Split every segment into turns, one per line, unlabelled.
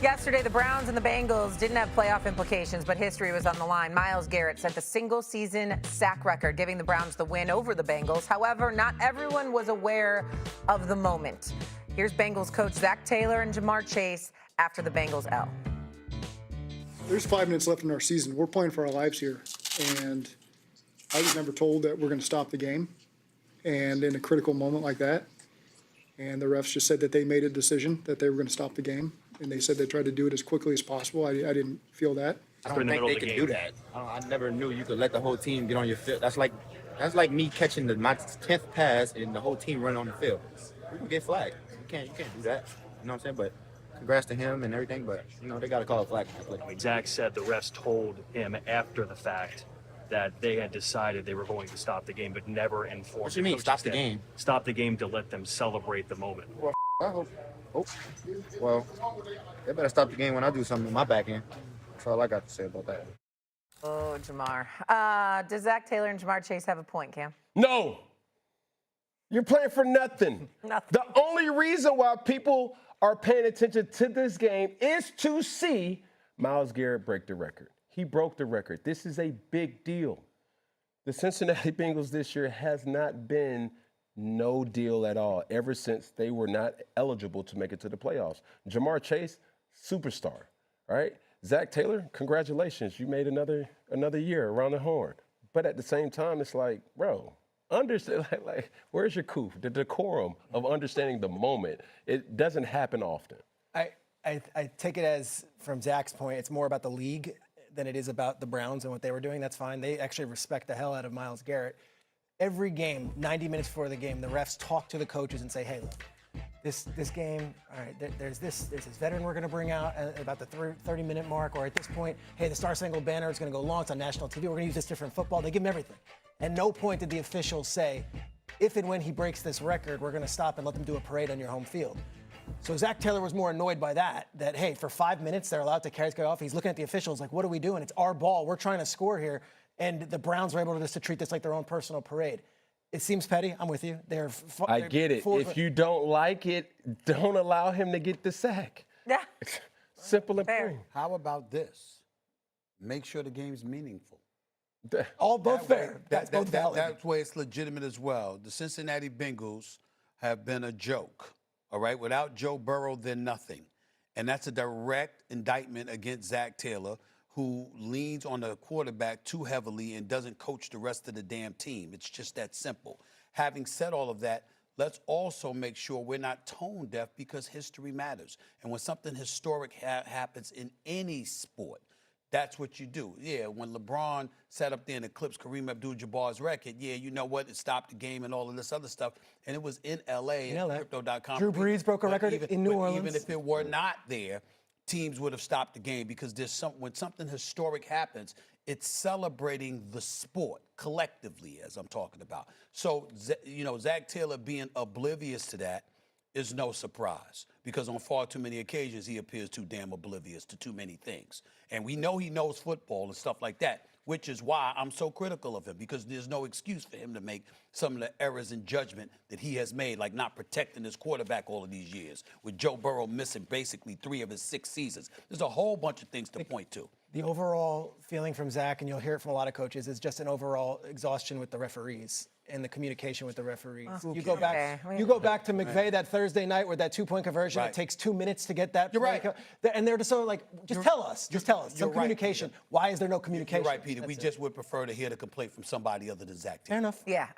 Yesterday, the Browns and the Bengals didn't have playoff implications, but history was on the line. Myles Garrett set the single-season sack record, giving the Browns the win over the Bengals. However, not everyone was aware of the moment. Here's Bengals coach Zac Taylor and Ja'Marr Chase after the Bengals L.
There's 5 minutes left in our season. We're playing for our lives here, and I was never told that we're going to stop the game, and in a critical moment like that. And the refs just said that they made a decision that they were going to stop the game. And they said they tried to do it as quickly as possible. I didn't feel that.
I don't think they could do that. I never knew you could let the whole team get on your field. That's like me catching my 10th pass and the whole team running on the field. We can get flagged. You can't do that. You know what I'm saying? But congrats to him and everything. But they got to call a flag.
Zac said the refs told him after the fact that they had decided they were going to stop the game, but never informed.
What do you mean, stop the game?
Stop the game to let them celebrate the moment.
Well, I hope. Well, they better stop the game when I do something in my back end. That's all I got to say about that.
Oh, Ja'Marr. Does Zac Taylor and Ja'Marr Chase have a point, Cam?
No. You're playing for nothing.
Nothing.
The only reason why people are paying attention to this game is to see Myles Garrett break the record. He broke the record. This is a big deal. The Cincinnati Bengals this year has not been no deal at all ever since they were not eligible to make it to the playoffs. Ja'Marr Chase, superstar, right? Zac Taylor, congratulations. You made another year around the horn. But at the same time, it's like, bro, understand, like where's your coup? The decorum of understanding the moment. It doesn't happen often.
I take it as, from Zac's point, it's more about the league than it is about the Browns and what they were doing. That's fine. They actually respect the hell out of Myles Garrett. Every game, 90 minutes before the game, the refs talk to the coaches and say, hey, look, this game, all right, there's this veteran we're going to bring out at about the 30-minute mark, or at this point, hey, the Star Spangled Banner is going to go long. It's on national TV. We're going to use this different football. They give him everything. At no point did the officials say, if and when he breaks this record, we're going to stop and let them do a parade on your home field. So Zac Taylor was more annoyed by that, hey, for 5 minutes, they're allowed to carry this guy off. He's looking at the officials like, what are we doing? It's our ball. We're trying to score here. And the Browns were able to treat this like their own personal parade. It seems petty. I'm with you.
I get it. If you don't like it, don't allow him to get the sack.
Yeah.
Simple and
Fair.
plain.
How about this? Make sure the game's meaningful.
Both fair. That's both valid.
That's why it's legitimate as well. The Cincinnati Bengals have been a joke, all right? Without Joe Burrow, they're nothing. And that's a direct indictment against Zac Taylor, who leans on the quarterback too heavily and doesn't coach the rest of the damn team. It's just that simple. Having said all of that, let's also make sure we're not tone deaf, because history matters. And when something historic happens in any sport, that's what you do. Yeah, when LeBron sat up there and eclipsed Kareem Abdul-Jabbar's record, yeah, you know what? It stopped the game and all of this other stuff. And it was in L.A. and Crypto.com.
Drew Brees broke a record in New Orleans.
Even if it were not there, teams would have stopped the game, because when something historic happens, it's celebrating the sport collectively, as I'm talking about. So, Zac Taylor being oblivious to that is no surprise, because on far too many occasions he appears too damn oblivious to too many things. And we know he knows football and stuff like that, which is why I'm so critical of him, because there's no excuse for him to make some of the errors in judgment that he has made, like not protecting his quarterback all of these years, with Joe Burrow missing basically 3 of his 6 seasons. There's a whole bunch of things to point to.
The overall feeling from Zac, and you'll hear it from a lot of coaches, is just an overall exhaustion with the referees and the communication with the referees. You go back to McVay that Thursday night with that 2-point conversion. Right. It takes 2 minutes to get that.
You're right.
And they're just sort of like, just tell us. Some communication.
Right,
why is there no communication?
You're right, Peter. We just would prefer to hear the complaint from somebody other than Zac Taylor.
Fair enough.
Yeah,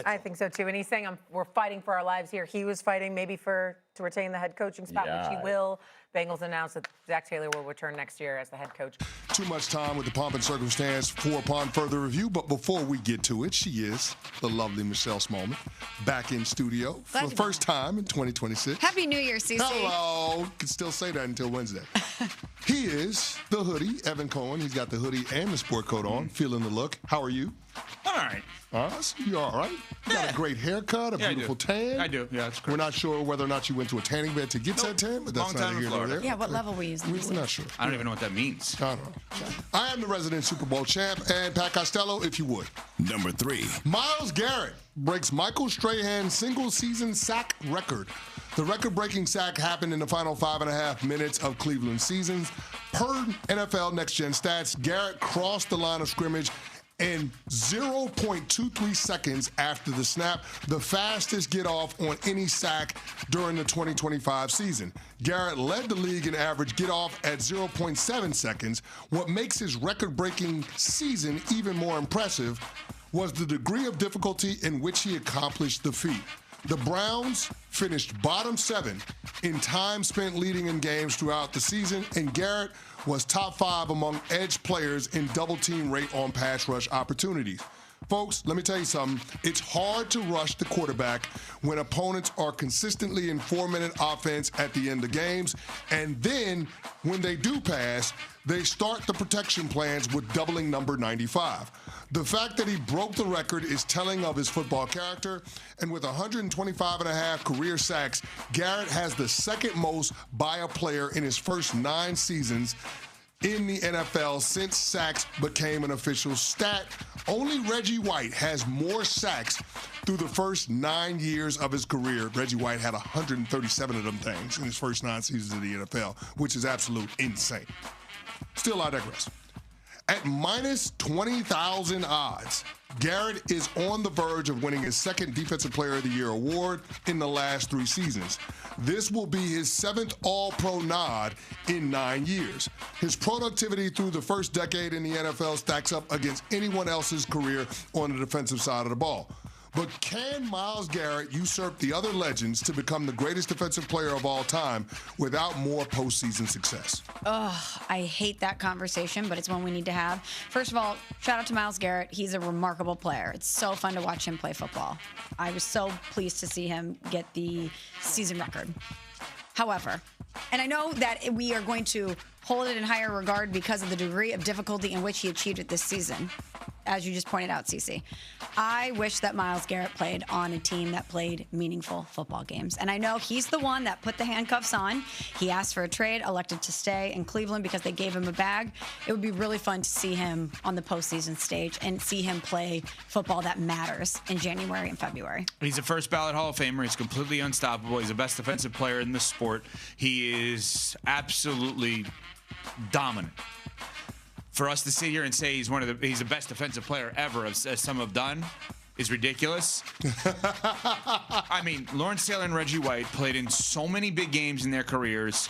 I think so too. And he's saying we're fighting for our lives here. He was fighting maybe to retain the head coaching spot, which he will. Bengals announced that Zac Taylor will return next year as the head coach.
Too much time with the pomp and circumstance for upon further review, but before we get to it, she is the lovely Michelle Smallman, back in studio for the first time in 2026.
Happy New Year, CC.
Hello. Can still say that until Wednesday. He is the hoodie, Evan Cohen. He's got the hoodie and the sport coat on, feeling the look. How are you?
All right.
You all right? You got a great haircut, a beautiful tan.
I do. Yeah, it's great.
We're not sure whether or not you went to a tanning bed to get that tan, but that's neither here nor there.
Yeah, what level were you using?
We're not sure.
I don't even know what that means.
I don't know. I am the resident Super Bowl champ, and Pat Costello, if you would.
Number 3.
Myles Garrett breaks Michael Strahan's single-season sack record. The record-breaking sack happened in the final 5.5 minutes of Cleveland's season. Per NFL Next Gen Stats, Garrett crossed the line of scrimmage in 0.23 seconds after the snap, the fastest get-off on any sack during the 2025 season. Garrett led the league in average get-off at 0.7 seconds. What makes his record-breaking season even more impressive was the degree of difficulty in which he accomplished the feat. The Browns finished bottom 7 in time spent leading in games throughout the season, and Garrett was top 5 among edge players in double team rate on pass rush opportunities. Folks, let me tell you something. It's hard to rush the quarterback when opponents are consistently in 4-minute offense at the end of games, and then when they do pass, they start the protection plans with doubling number 95. The fact that he broke the record is telling of his football character, and with 125.5 career sacks, Garrett has the second most by a player in his first 9 seasons in the NFL since sacks became an official stat. Only Reggie White has more sacks through the first 9 years of his career. Reggie White had 137 of them things in his first 9 seasons of the NFL, which is absolute insane. Still, I digress. At minus 20,000 odds, Garrett is on the verge of winning his second Defensive Player of the Year award in the last 3 seasons. This will be his 7th All-Pro nod in 9 years. His productivity through the first decade in the NFL stacks up against anyone else's career on the defensive side of the ball. But can Myles Garrett usurp the other legends to become the greatest defensive player of all time without more postseason success?
I hate that conversation, but it's one we need to have. First of all, shout out to Myles Garrett. He's a remarkable player. It's so fun to watch him play football. I was so pleased to see him get the season record. However, and I know that we are going to hold it in higher regard because of the degree of difficulty in which he achieved it this season, as you just pointed out, Cece. I wish that Myles Garrett played on a team that played meaningful football games. And I know he's the one that put the handcuffs on. He asked for a trade, elected to stay in Cleveland because they gave him a bag. It would be really fun to see him on the postseason stage and see him play football that matters in January and February.
He's a first ballot Hall of Famer. He's completely unstoppable. He's the best defensive player in the sport. He is absolutely dominant. For us to sit here and say he's the best defensive player ever, as some have done, is ridiculous. I mean, Lawrence Taylor and Reggie White played in so many big games in their careers.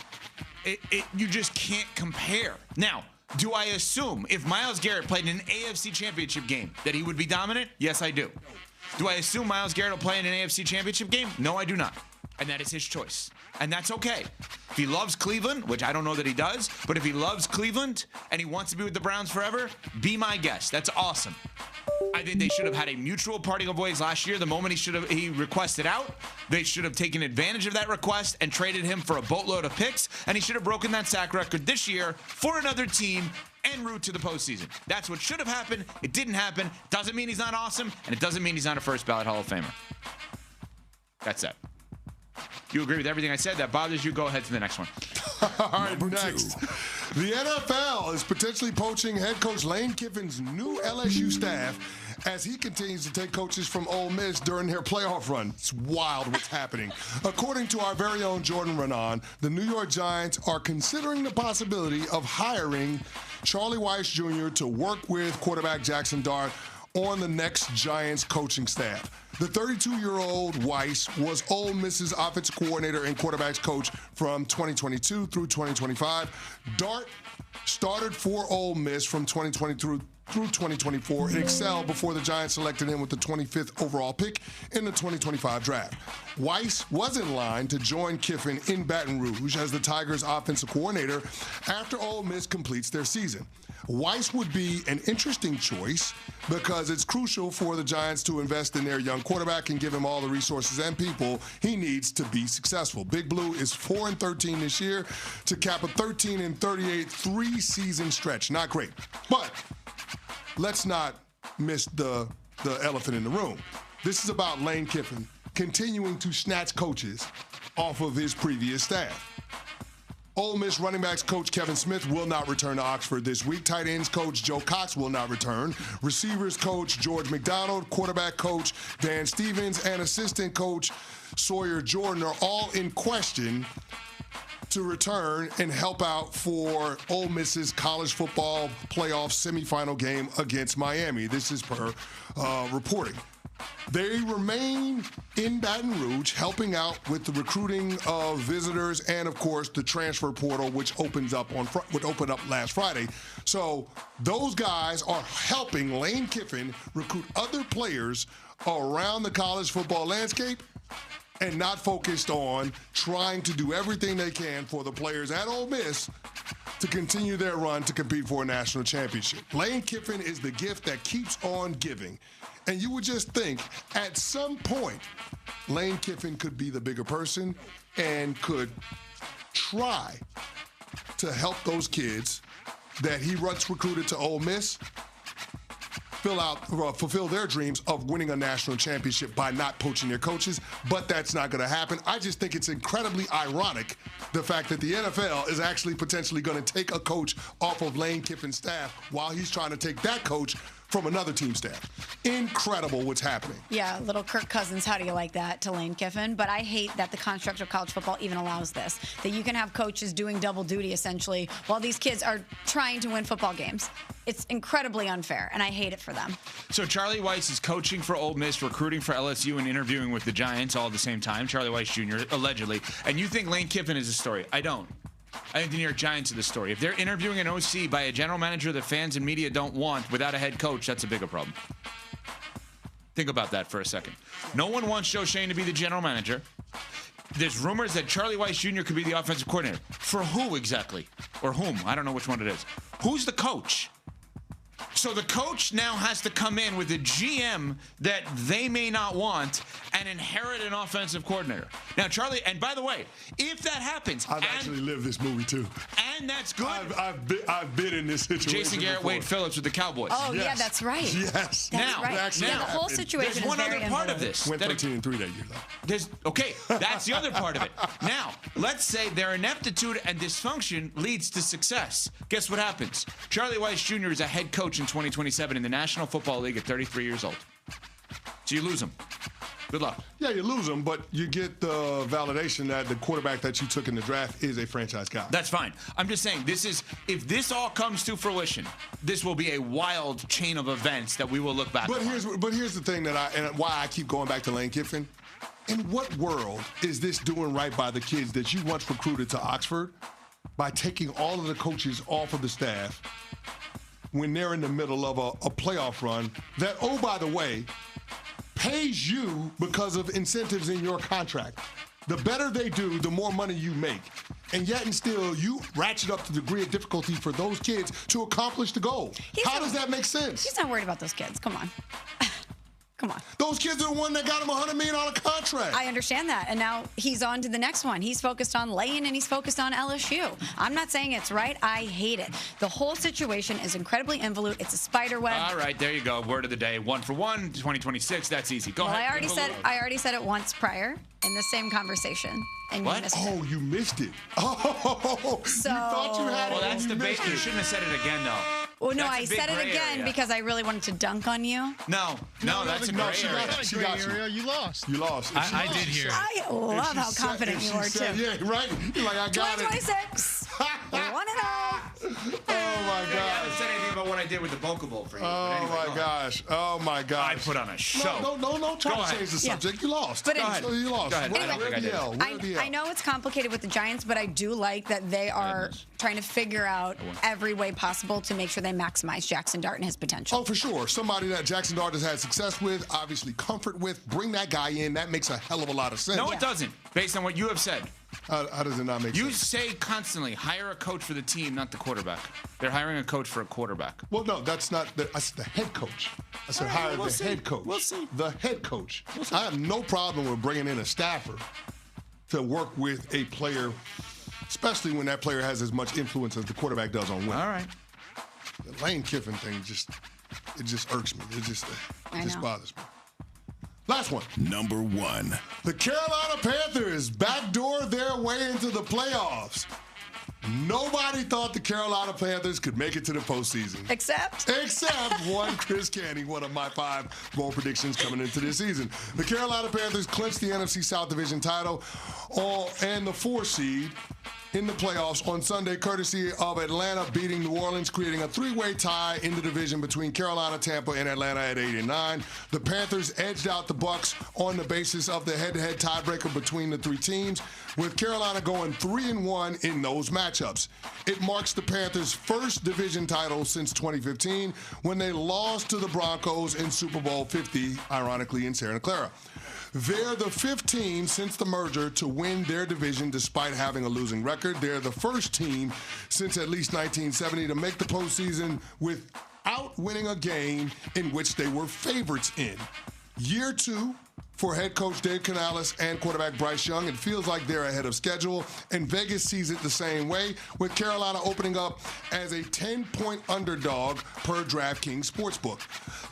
You just can't compare. Now, do I assume if Myles Garrett played in an AFC Championship game that he would be dominant? Yes, I do. Do I assume Myles Garrett will play in an AFC Championship game? No, I do not. And that is his choice. And that's okay. If he loves Cleveland, which I don't know that he does, but if he loves Cleveland and he wants to be with the Browns forever, be my guest. That's awesome. I think they should have had a mutual parting of ways last year. The moment he requested out, they should have taken advantage of that request and traded him for a boatload of picks, and he should have broken that sack record this year for another team en route to the postseason. That's what should have happened. It didn't happen. Doesn't mean he's not awesome, and it doesn't mean he's not a first ballot Hall of Famer. That's it. You agree with everything I said? That bothers you? Go ahead to the next one.
All right, next. The NFL is potentially poaching head coach Lane Kiffin's new LSU staff as he continues to take coaches from Ole Miss during their playoff run. It's wild what's happening. According to our very own Jordan Renan, the New York Giants are considering the possibility of hiring Charlie Weiss Jr. to work with quarterback Jackson Dart on the next Giants coaching staff. The 32-year-old Weiss was Ole Miss's offensive coordinator and quarterbacks coach from 2022 through 2025. Dart started for Ole Miss from 2020 through 2024 and excelled before the Giants selected him with the 25th overall pick in the 2025 draft. Weiss was in line to join Kiffin in Baton Rouge as the Tigers' offensive coordinator after Ole Miss completes their season. Weiss would be an interesting choice because it's crucial for the Giants to invest in their young quarterback and give him all the resources and people he needs to be successful. Big Blue is 4-13 this year to cap a 13-38 3-season stretch. Not great, but let's not miss the elephant in the room. This is about Lane Kiffin continuing to snatch coaches off of his previous staff. Ole Miss running backs coach Kevin Smith will not return to Oxford this week. Tight ends coach Joe Cox will not return. Receivers coach George McDonald, quarterback coach Dan Stevens, and assistant coach Sawyer Jordan are all in question to return and help out for Ole Miss's college football playoff semifinal game against Miami. This is per reporting. They remain in Baton Rouge, helping out with the recruiting of visitors and, of course, the transfer portal, which opened up last Friday. So those guys are helping Lane Kiffin recruit other players around the college football landscape and not focused on trying to do everything they can for the players at Ole Miss to continue their run to compete for a national championship. Lane Kiffin is the gift that keeps on giving. And you would just think at some point, Lane Kiffin could be the bigger person and could try to help those that he once recruited to Ole Miss fulfill their dreams of winning a national championship by not poaching their coaches, but that's not going to happen. I just think it's incredibly ironic, the fact that the NFL is actually potentially going to take a coach off of Lane Kiffin's staff while he's trying to take that coach from another team staff. Incredible what's happening.
Yeah, little Kirk Cousins, how do you like that, to Lane Kiffin? But I hate that the construct of college football even allows this, that you can have coaches doing double duty, essentially, while these kids are trying to win football games. It's incredibly unfair, and I hate it for them.
So Charlie Weis is coaching for Ole Miss, recruiting for LSU, and interviewing with the Giants all at the same time. Charlie Weis Jr., allegedly. And you think Lane Kiffin is a story. I don't. I think the New York Giants are the story. If they're interviewing an OC by a general manager that fans and media don't want without a head coach, that's a bigger problem. Think about that for a second. No one wants Joe Schoen to be the general manager. There's rumors that Charlie Weis Jr. could be the offensive coordinator. For who exactly? Or whom? I don't know which one it is. Who's the coach? So the coach now has to come in with a GM that they may not want and inherit an offensive coordinator. Now, Charlie, and by the way, if that happens,
I've actually lived this movie too.
And that's good.
I've been in this situation.
Jason Garrett,
before.
Wade Phillips with the Cowboys.
Oh, yeah, that's right.
Yes.
That's
Now,
right. Yeah, the whole situation
there's one
is very
other part of
involved.
this.
Went 13-3 that year, though.
Okay, that's the other part of it. Now, let's say their ineptitude and dysfunction leads to success. Guess what happens? Charlie Weis Jr. is a head coach in 2027 in the National Football League at 33 years old. So you lose him. Good luck.
Yeah, you lose them, but you get the validation that the quarterback that you took in the draft is a franchise guy.
That's fine. I'm just saying, if this all comes to fruition, this will be a wild chain of events that we will look back on.
But here's the thing and why I keep going back to Lane Kiffin. In what world is this doing right by the kids that you once recruited to Oxford by taking all of the coaches off of the staff when they're in the middle of a playoff run that, oh, by the way, pays you because of incentives in your contract? The better they do, the more money you make. And yet and still, you ratchet up the degree of difficulty for those kids to accomplish the goal. How does that make sense?
He's not worried about those kids. Come on. Come on.
Those kids are the one that got him a $100 million contract.
I understand that. And now he's on to the next one. He's focused on Lane and he's focused on LSU. I'm not saying it's right. I hate it. The whole situation is incredibly involute. It's a spider web.
All right, there you go. Word of the day. 1 for 1, 2026. That's easy. Go ahead.
I already said it once prior in the same conversation. And
What?
you missed
Oh,
it.
you missed it. Oh,
So-
you thought you had it.
Well, that's
and you
debate.
missed
You
it.
shouldn't have said it again, though.
Well, no,
That's a
I
big
said it
gray
again
area.
because I really wanted to dunk on you.
No, that's a
No,
gray
she
area.
got you. She got you.
You lost.
You lost. If she
I
lost,
did hear it.
I love how confident you are, too.
Yeah, right? You're like, I got it.
2026. 1-0.
Oh, my
I
God.
haven't said anything about what I did with the Boca Bowl for you.
Oh,
but anyway, go
my
ahead.
gosh. Oh, my gosh.
I put on a show.
No, try
Go
to
ahead.
change the
Yeah.
subject. You lost.
But
Go
anyway.
ahead. You lost.
Go ahead.
Where-
I don't
where
think I
the
did.
L? Where the L?
I know it's complicated with the Giants, but I do like that they are trying to figure out every way possible to make sure they maximize Jackson Dart and his potential.
Oh, for sure. Somebody that Jackson Dart has had success with, obviously comfort with, bring that guy in. That makes a hell of a lot of sense.
No, it doesn't, based on what you have said.
How does it not make
You
sense?
say constantly, hire a coach for the team, not the quarterback. They're hiring a coach for a quarterback.
Well, no, that's not. I said the head coach. I said hire the head coach.
We'll see.
The head coach. I have no problem with bringing in a staffer to work with a player, especially when that player has as much influence as the quarterback does on win.
All right.
The Lane Kiffin thing just irks me. It just
know.
bothers me. Last one.
Number 1.
The Carolina Panthers backdoor their way into the playoffs Nobody thought the Carolina Panthers could make it to the postseason.
Except
one Chris Canning, one of my 5 bold predictions coming into this season. The Carolina Panthers clinched the NFC South Division title and the 4 seed in the playoffs on Sunday, courtesy of Atlanta beating New Orleans, creating a 3-way tie in the division between Carolina, Tampa, and Atlanta at 8-9. The Panthers edged out the Bucs on the basis of the head-to-head tiebreaker between the 3 teams, with Carolina going 3-1 in those matchups. It marks the Panthers' first division title since 2015, when they lost to the Broncos in Super Bowl 50, ironically in Santa Clara. They're the 5th team since the merger to win their division despite having a losing record. They're the first team since at least 1970 to make the postseason without winning a game in which they were favorites in. Year 2 for head coach Dave Canales and quarterback Bryce Young. It feels like they're ahead of schedule, and Vegas sees it the same way, with Carolina opening up as a 10-point underdog per DraftKings Sportsbook.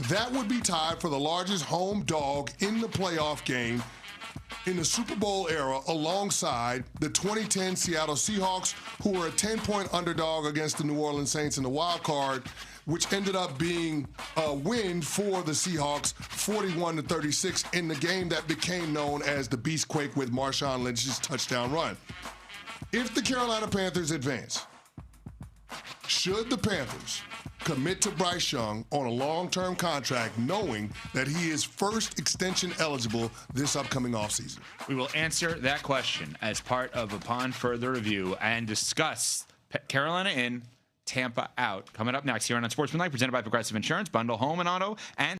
That would be tied for the largest home dog in the playoff game in the Super Bowl era, alongside the 2010 Seattle Seahawks, who were a 10-point underdog against the New Orleans Saints in the wild card, which ended up being a win for the Seahawks, 41-36, in the game that became known as the Beastquake with Marshawn Lynch's touchdown run. If the Carolina Panthers advance, should the Panthers commit to Bryce Young on a long-term contract, knowing that he is first extension eligible this upcoming offseason?
We will answer that question as part of Upon Further Review and discuss Carolina in, Tampa out. Coming up next here on Unsportsmanlike, presented by Progressive Insurance, bundle home and auto, and